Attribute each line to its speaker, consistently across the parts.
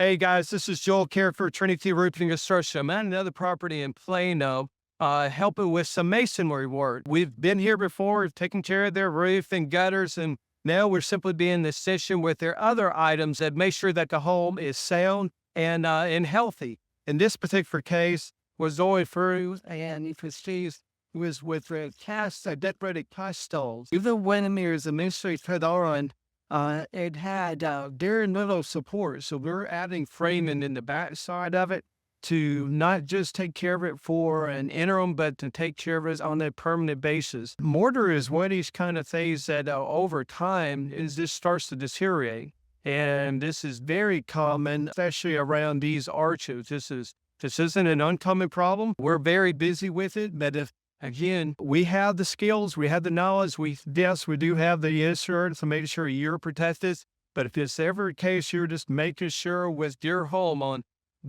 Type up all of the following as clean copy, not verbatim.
Speaker 1: Hey guys, this is Joel Care for Trinity Roofing and Construction. I'm at another property in Plano, helping with some masonry work. We've been here before, taking care of their roof and gutters, and now we're simply being the session with their other items that make sure that the home is sound and healthy. In this particular case, was going through and you can see was with decorated cast stones. Even when there's a masonry put on, it had very little support. So we're adding framing in the back side of it to not just take care of it for an interim, but to take care of it on a permanent basis. Mortar is one of these kind of things that over time is this starts to deteriorate. And this is very common, especially around these arches. This isn't an uncommon problem. We're very busy with it, but if again, we have the skills, we have the knowledge. Yes, we do have the insurance to make sure you're protected. But if it's ever a case, you're just making sure with your home on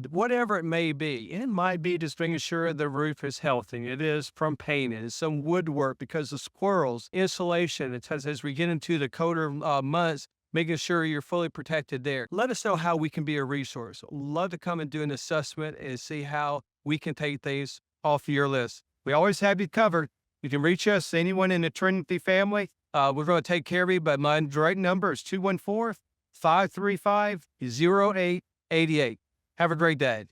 Speaker 1: whatever it may be, it might be just making sure the roof is healthy. It is from painting, it's some woodwork because of squirrels, insulation. It says as we get into the colder months, making sure you're fully protected there. Let us know how we can be a resource. Love to come and do an assessment and see how we can take things off your list. We always have you covered. You can reach us, anyone in the Trinity family. We're going to take care of you, but my direct number is 214-535-0888. Have a great day.